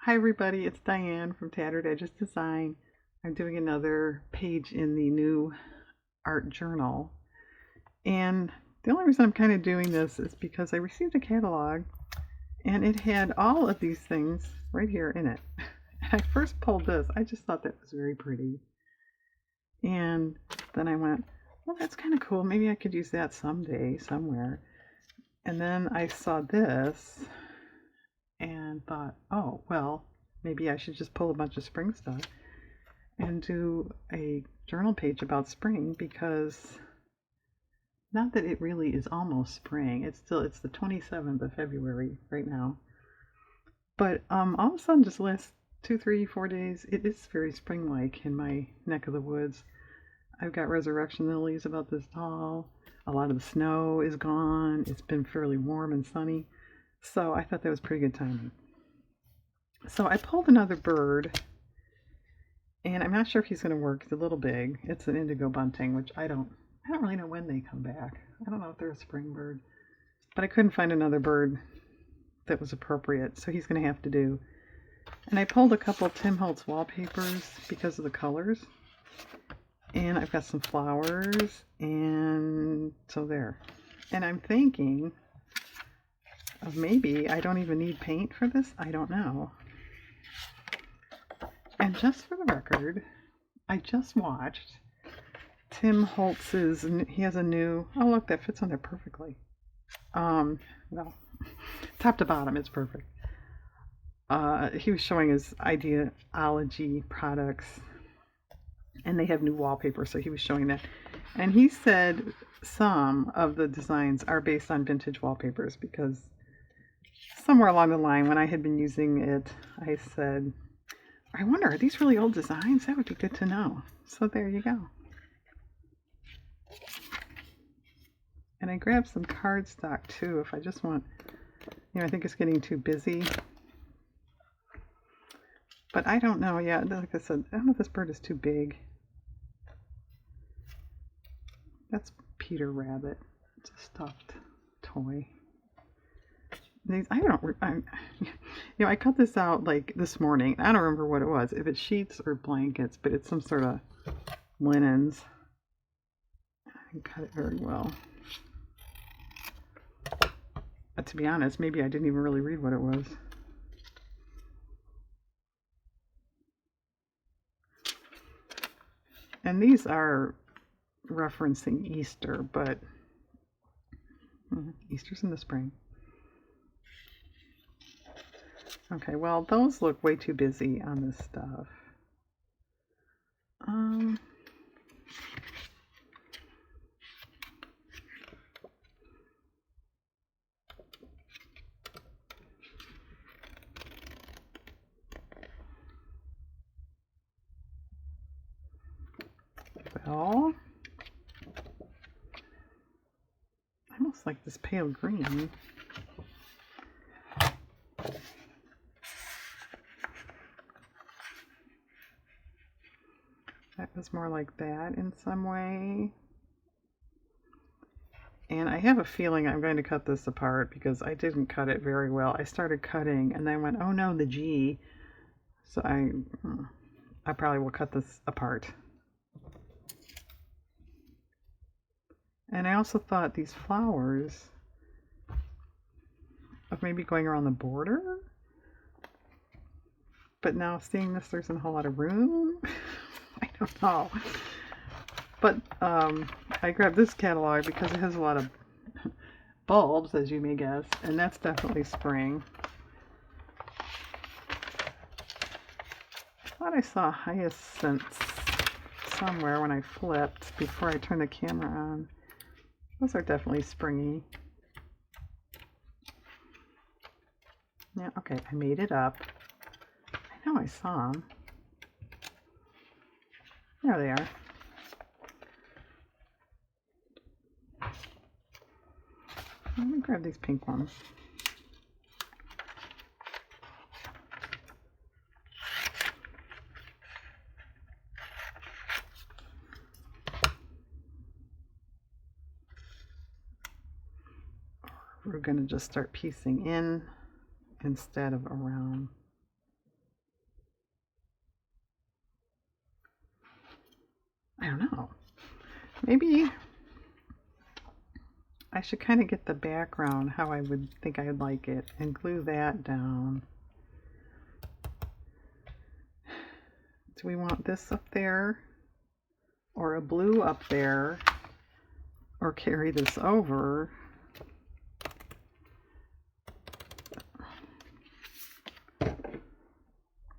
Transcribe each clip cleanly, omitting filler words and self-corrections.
Hi everybody, it's Diane from Tattered Edges Design. I'm doing another page in the new art journal. And the only reason I'm kind of doing this is because I received a catalog and it had all of these things right here in it. And I first pulled this, I just thought that was very pretty. And then I went, well, that's kind of cool. Maybe I could use that someday, somewhere. And then I saw this and thought, oh, well, maybe I should just pull a bunch of spring stuff and do a journal page about spring, because not that it really is almost spring. It's the 27th of February right now. But all of a sudden, just the last 2, 3, 4 days, it is very spring-like in my neck of the woods. I've got resurrection lilies about this tall. A lot of the snow is gone. It's been fairly warm and sunny. So I thought that was pretty good timing. So I pulled another bird, and I'm not sure if he's going to work. It's a little big. It's an indigo bunting, which I don't really know when they come back. I don't know if they're a spring bird, but I couldn't find another bird that was appropriate, so he's going to have to do. And I pulled a couple Tim Holtz wallpapers because of the colors, and I've got some flowers, and so there. And I'm thinking of maybe I don't even need paint for this. I don't know. And just for the record, I just watched Tim Holtz's, he has a new, oh look, that fits on there perfectly. Well, top to bottom, it's perfect. He was showing his Ideology products, and they have new wallpaper, so he was showing that. And he said some of the designs are based on vintage wallpapers, because somewhere along the line, when I had been using it, I said, I wonder, are these really old designs? That would be good to know. So there you go. And I grabbed some cardstock too, if I just want, I think it's getting too busy. But I don't know, yeah, like I said, I don't know if this bird is too big. That's Peter Rabbit. It's a stuffed toy. These, I cut this out like this morning. I don't remember what it was, if it's sheets or blankets, but it's some sort of linens. I didn't cut it very well. But to be honest, maybe I didn't even really read what it was. And these are referencing Easter, but Easter's in the spring. Okay, well, those look way too busy on this stuff. Well, I almost like this pale green. That was more like that in some way. And I have a feeling I'm going to cut this apart because I didn't cut it very well. I started cutting and then I went, oh no, the G. So I probably will cut this apart. And I also thought these flowers of maybe going around the border. But now seeing this, there's a whole lot of room. I don't know. But I grabbed this catalog because it has a lot of bulbs, as you may guess, and that's definitely spring. I thought I saw hyacinths somewhere when I flipped before I turned the camera on. Those are definitely springy. Yeah, okay, I made it up. I know I saw them. There they are. Let me grab these pink ones. We're going to just start piecing in instead of around. don't know. Maybe I should kind of get the background how I would think I would like it and glue that down. Do we want this up there or a blue up there or carry this over?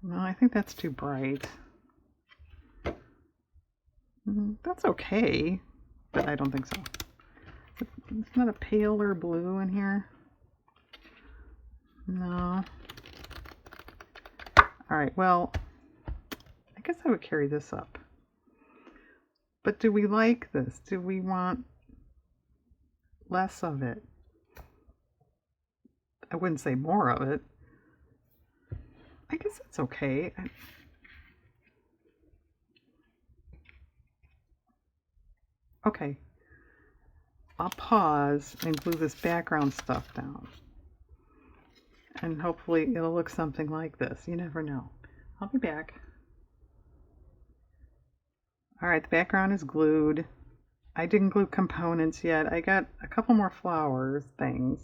No, I think that's too bright. That's okay, but I don't think so. It's not a paler blue in here. No. Alright, well, I guess I would carry this up. But do we like this? Do we want less of it? I wouldn't say more of it. I guess it's okay. Okay. I'll pause and glue this background stuff down. And hopefully it'll look something like this. You never know. I'll be back. Alright, the background is glued. I didn't glue components yet. I got a couple more flowers things.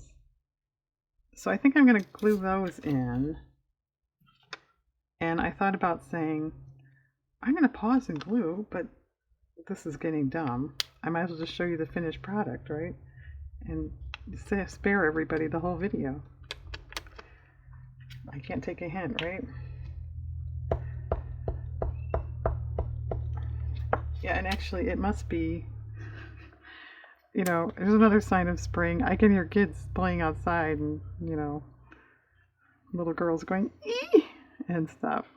So I think I'm going to glue those in. And I thought about saying, I'm going to pause and glue, but this is getting dumb. I might as well just show you the finished product, right? And spare everybody the whole video. I can't take a hint, right? Yeah, and actually it must be, you know, there's another sign of spring. I can hear kids playing outside and, you know, little girls going, ee! And stuff.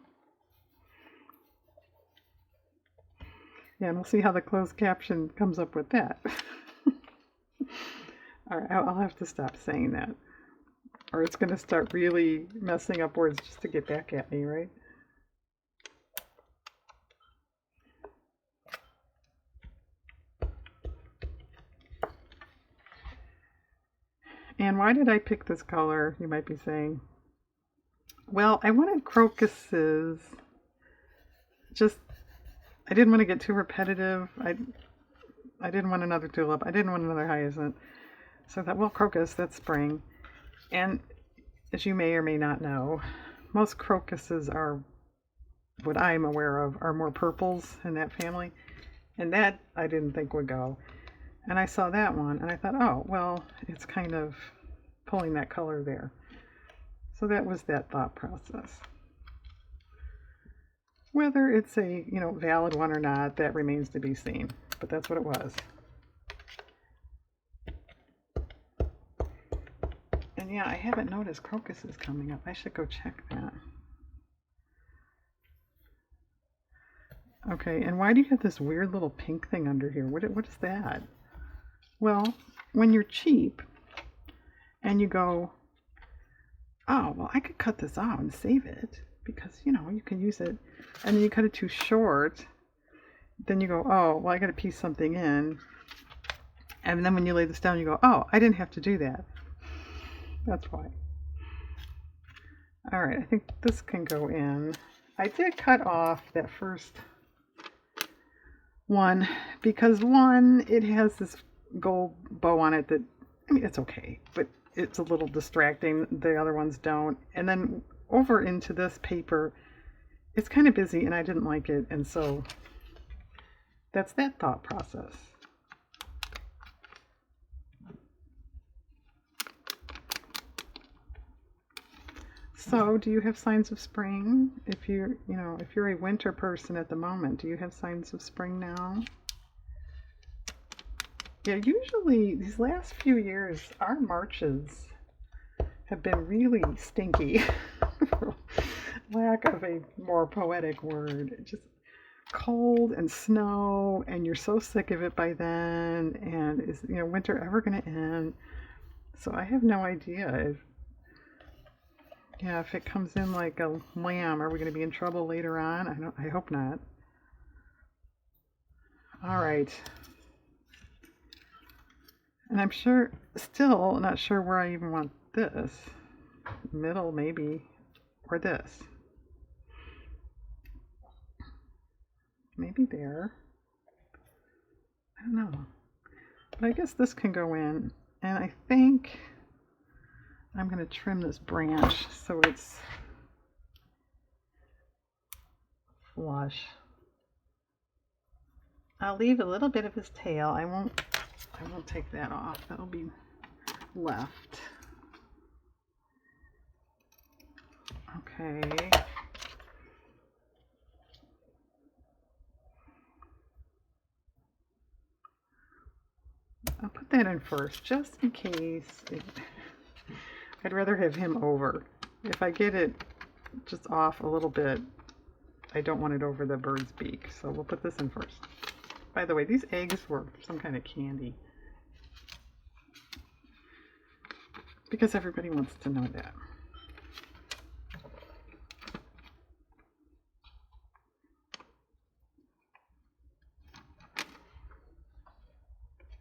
Yeah, and we'll see how the closed caption comes up with that. Alright, I'll have to stop saying that. Or it's going to start really messing up words just to get back at me, right? And why did I pick this color, you might be saying? Well, I wanted crocuses. I didn't want to get too repetitive. I didn't want another tulip. I didn't want another hyacinth. So I thought, well, crocus, that's spring. And as you may or may not know, most crocuses are, what I'm aware of, are more purples in that family. And that I didn't think would go. And I saw that one and I thought, oh, well, it's kind of pulling that color there. So that was that thought process. Whether it's a, you know, valid one or not, that remains to be seen. But that's what it was. And yeah, I haven't noticed crocuses coming up. I should go check that. Okay, and why do you have this weird little pink thing under here? What is that? Well, when you're cheap and you go, oh, well, I could cut this off and save it because, you know, you can use it. And then you cut it too short. Then you go, oh, well, I got to piece something in. And then when you lay this down, you go, oh, I didn't have to do that. That's why. All right, I think this can go in. I did cut off that first one because one, it has this gold bow on it that, I mean, it's okay, but it's a little distracting. The other ones don't. And then over into this paper, it's kind of busy and I didn't like it. And so that's that thought process. So do you have signs of spring? If you're, you know, if you're a winter person at the moment, do you have signs of spring now? Yeah, usually these last few years, our Marches have been really stinky, for lack of a more poetic word. Just cold and snow, and you're so sick of it by then, and is, you know, winter ever going to end? So I have no idea if it comes in like a lamb, are we going to be in trouble later on? I hope not. All right. And I'm still not sure where I even want this. Middle, maybe. Or this. Maybe there. don't know. But I guess this can go in, and I think I'm going to trim this branch so it's flush. I'll leave a little bit of his tail. I won't take that off. That'll be left. Okay. I'll put that in first, just in case. I'd rather have him over. If I get it just off a little bit, I don't want it over the bird's beak, so we'll put this in first. By the way, these eggs were some kind of candy, because everybody wants to know that.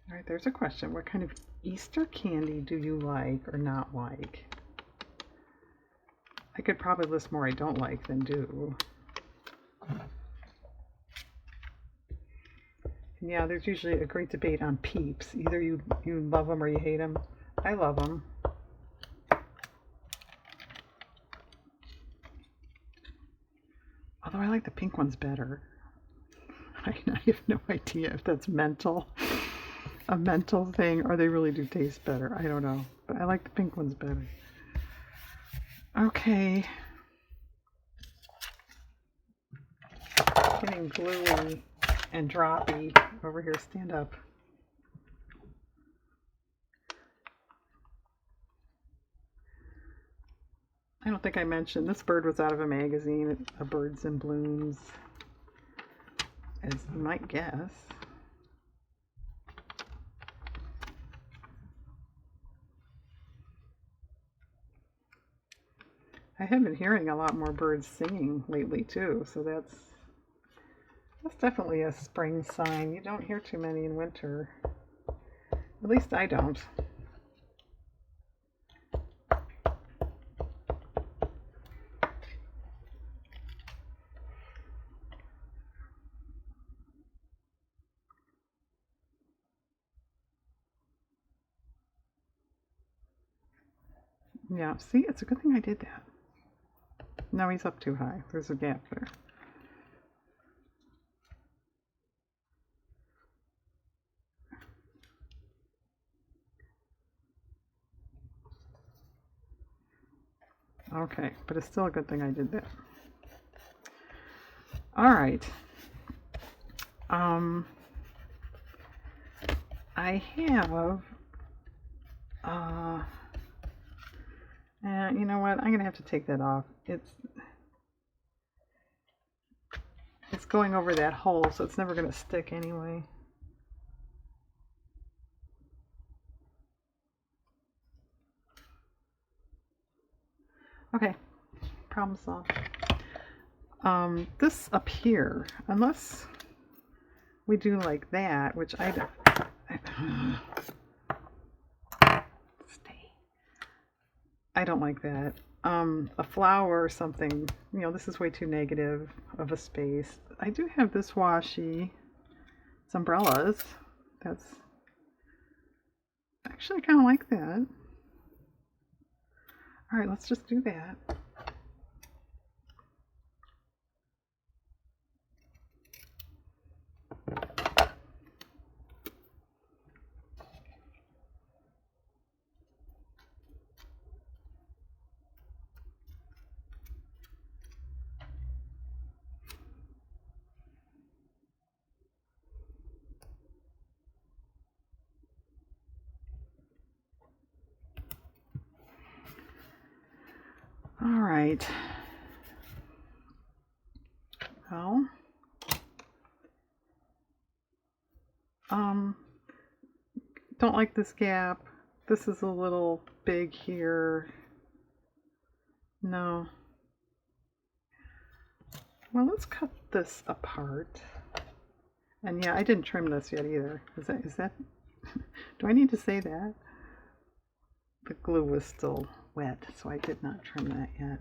All right, there's a question. What kind of Easter candy do you like or not like? I could probably list more I don't like than do. And yeah, there's usually a great debate on Peeps. Either you love them or you hate them. I love them. Although I like the pink ones better. I have no idea if that's mental. A mental thing, or they really do taste better. I don't know, but I like the pink ones better. Okay. Getting gluey and droppy over here. Stand up. I don't think I mentioned this bird was out of a magazine, A Birds in Blooms, as you might guess. I have been hearing a lot more birds singing lately too, so that's definitely a spring sign. You don't hear too many in winter. At least I don't. Yeah, see, it's a good thing I did that. No, he's up too high. There's a gap there. Okay, but it's still a good thing I did that. All right. I have, you know what? I'm gonna have to take that off. It's going over that hole, so it's never gonna stick anyway. Okay, problem solved. This up here, unless we do like that, which I don't. Stay. I don't like that. A flower or something, you know, this is way too negative of a space. I do have this washi. It's umbrellas. That's actually, I kind of like that. All right, let's just do that. All right. Well, don't like this gap. This is a little big here. No. Well, let's cut this apart. And yeah, I didn't trim this yet either. Is that do I need to say that? The glue was still wet, so I did not trim that yet.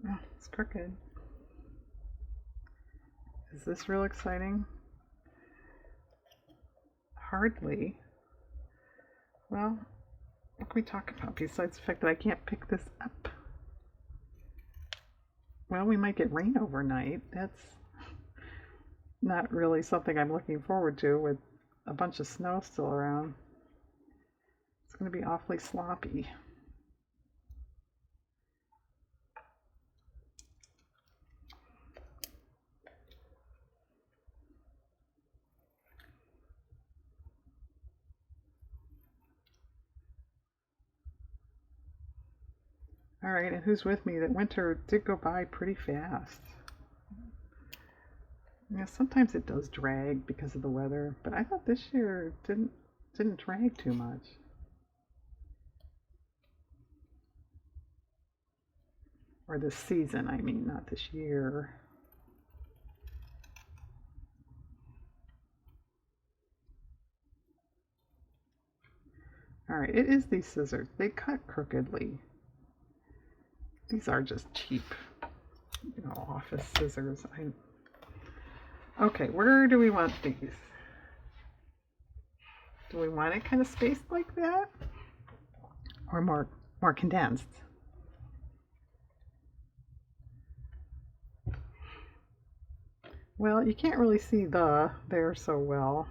Oh, it's crooked. Is this real exciting? Hardly. Well, what can we talk about besides the fact that I can't pick this up? Well, we might get rain overnight. That's not really something I'm looking forward to with a bunch of snow still around. It's going to be awfully sloppy. All right, and who's with me? That winter did go by pretty fast. Yeah, sometimes it does drag because of the weather, but I thought this year didn't drag too much. Or this season, I mean, not this year. All right, it is these scissors. They cut crookedly. These are just cheap, office scissors. Okay, where do we want these? Do we want it kind of spaced like that? Or more condensed? Well, you can't really see there so well.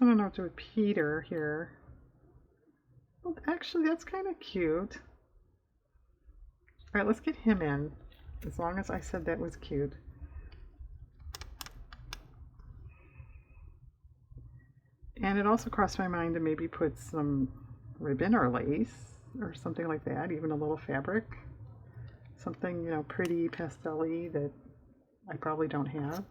I don't know what to do with Peter here. Well, actually, that's kind of cute. All right, let's get him in. As long as I said that was cute. And it also crossed my mind to maybe put some ribbon or lace or something like that, even a little fabric. Something, pretty pastel-y that I probably don't have.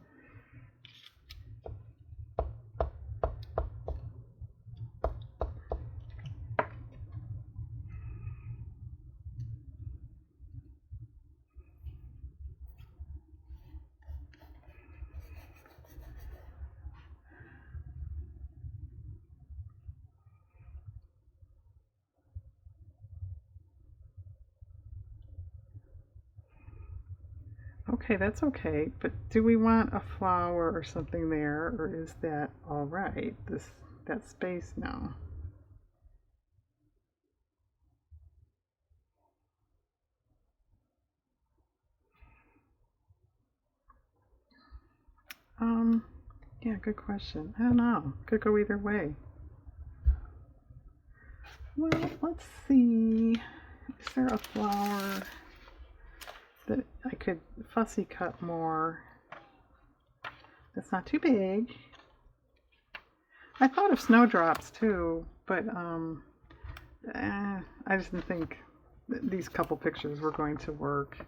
Okay, that's okay, but do we want a flower or something there, or is that all right? That space now. Yeah, good question. I don't know. Could go either way. Well, let's see. Is there a flower that I could fussy cut more? That's not too big. I thought of snowdrops too, but I just didn't think these couple pictures were going to work.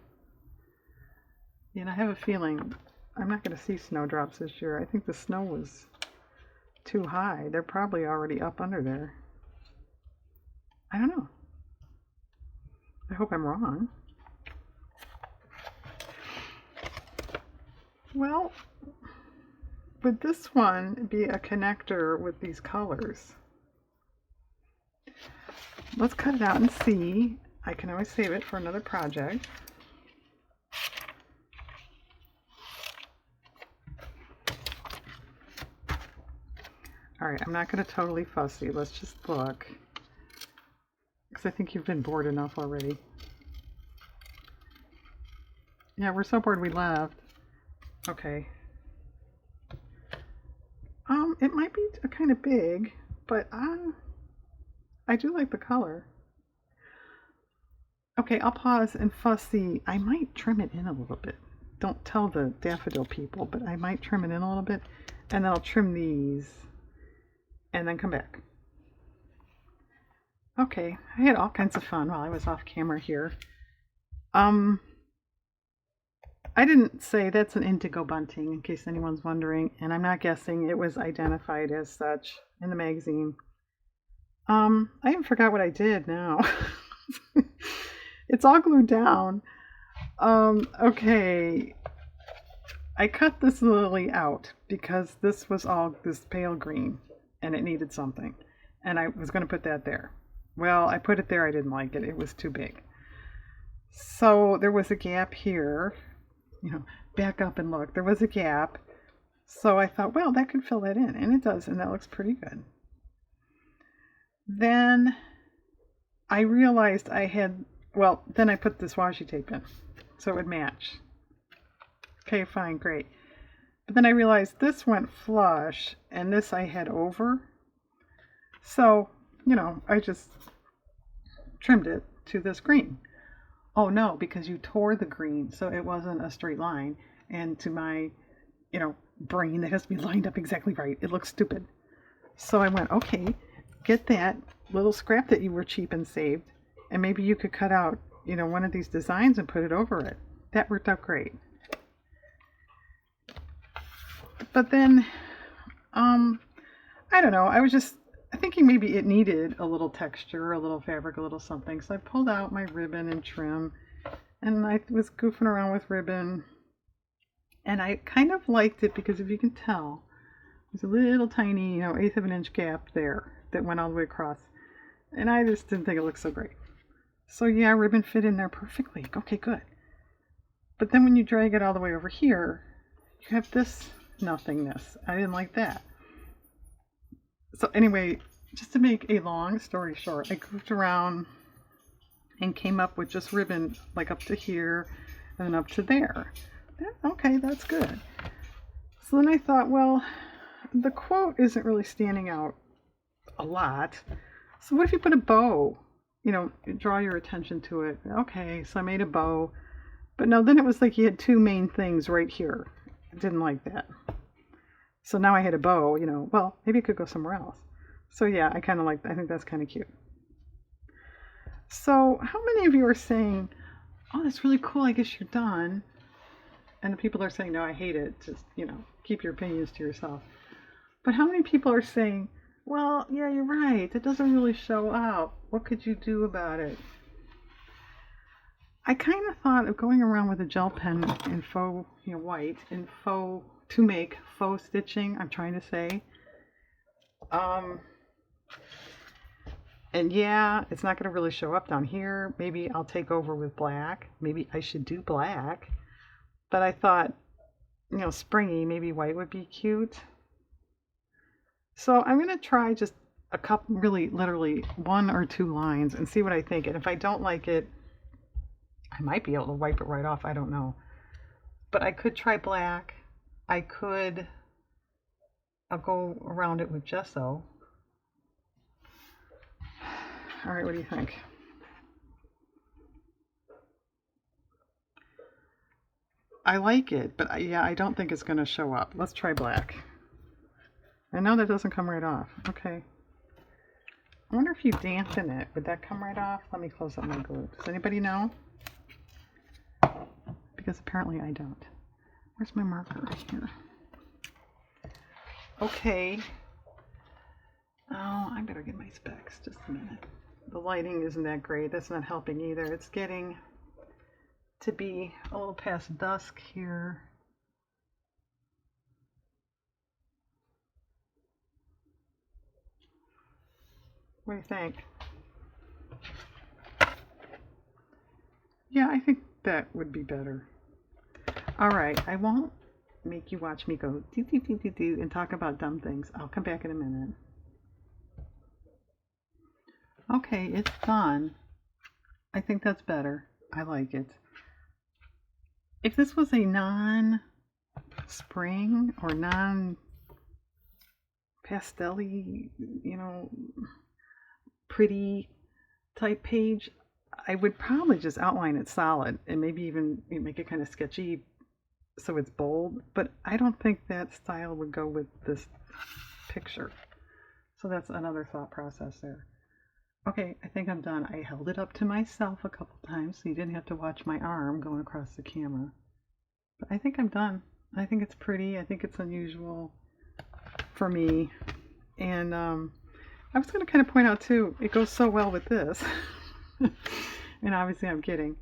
And I have a feeling I'm not going to see snowdrops this year. I think the snow was too high. They're probably already up under there. I don't know. I hope I'm wrong. Well, would this one be a connector with these colors? Let's cut it out and see. I can always save it for another project. All right, I'm not going to totally fussy. Let's just look. Because I think you've been bored enough already. Yeah, we're so bored we left. Okay. It might be kind of big, but I do like the color. Okay, I'll pause and fussy. I might trim it in a little bit. Don't tell the daffodil people, but I might trim it in a little bit. And then I'll trim these and then come back. Okay, I had all kinds of fun while I was off camera here. I didn't say that's an indigo bunting, in case anyone's wondering, and I'm not guessing. It was identified as such in the magazine. I even forgot what I did now. It's all glued down. Okay. I cut this lily out because this was all this pale green and it needed something. And I was going to put that there. Well, I put it there. I didn't like it. It was too big. So there was a gap here. You know, back up and look. There was a gap. So I thought, well, that could fill that in. And it does. And that looks pretty good. Then I realized I had, well, then I put this washi tape in so it would match. Okay, fine, great. But then I realized this went flush and this I had over. So, I just trimmed it to this green. Oh no, because you tore the green, so it wasn't a straight line. And to my, brain, that has to be lined up exactly right. It looks stupid. So I went, okay, get that little scrap that you were cheap and saved, and maybe you could cut out, one of these designs and put it over it. That worked out great. But then, I don't know, I was just thinking maybe it needed a little texture, a little fabric, a little something. So I pulled out my ribbon and trim, and I was goofing around with ribbon. And I kind of liked it because if you can tell, there's a little tiny, eighth of an inch gap there that went all the way across. And I just didn't think it looked so great. So yeah, ribbon fit in there perfectly. Okay, good. But then when you drag it all the way over here, you have this nothingness. I didn't like that. So anyway, just to make a long story short, I goofed around and came up with just ribbon like up to here and then up to there. Okay, that's good. So then I thought, well, the quote isn't really standing out a lot. So what if you put a bow? Draw your attention to it. Okay, so I made a bow. But no, then it was like you had two main things right here. I didn't like that. So now I had a bow, well, maybe it could go somewhere else. So yeah, I kind of like that. I think that's kind of cute. So how many of you are saying, oh, that's really cool, I guess you're done? And the people are saying, no, I hate it. Just, keep your opinions to yourself. But how many people are saying, well, yeah, you're right. It doesn't really show up. What could you do about it? I kind of thought of going around with a gel pen in faux, white, in faux, to make faux stitching, I'm trying to say. And yeah, it's not going to really show up down here. Maybe I'll take over with black. Maybe I should do black. But I thought, springy, maybe white would be cute. So I'm going to try just a couple, really, literally 1 or 2 lines and see what I think. And if I don't like it, I might be able to wipe it right off. I don't know. But I could try black. I'll go around it with gesso. All right, what do you think? I like it, but yeah, I don't think it's going to show up. Let's try black. I know that doesn't come right off. Okay. I wonder if you dampen it, would that come right off? Let me close up my glue. Does anybody know? Because apparently I don't. Where's my marker? Here. Okay. Oh, I better get my specs. Just a minute. The lighting isn't that great. That's not helping either. It's getting to be a little past dusk here. What do you think? Yeah, I think that would be better. All right, I won't make you watch me go do do do do do and talk about dumb things. I'll come back in a minute. Okay, it's done. I think that's better. I like it. If this was a non-spring or non-pastel-y, pretty type page, I would probably just outline it solid and maybe even make it kind of sketchy so it's bold. But I don't think that style would go with this picture. So that's another thought process there. Okay, I think I'm done. I held it up to myself a couple times so you didn't have to watch my arm going across the camera. But I think I'm done. I think it's pretty. I think it's unusual for me. And I was going to kind of point out too, it goes so well with this. And obviously I'm kidding.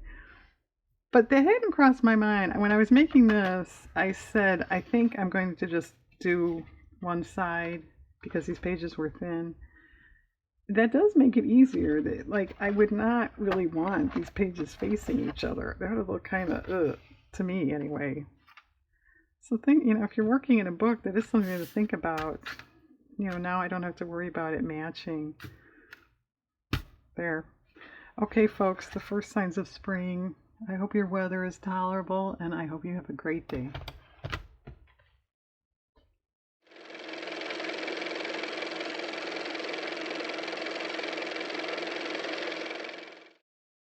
But that hadn't crossed my mind. When I was making this, I said, I think I'm going to just do one side because these pages were thin. That does make it easier. Like, I would not really want these pages facing each other. That would look kind of, to me anyway. So if you're working in a book, that is something to think about. Now I don't have to worry about it matching. There. Okay, folks, the first signs of spring. I hope your weather is tolerable, and I hope you have a great day.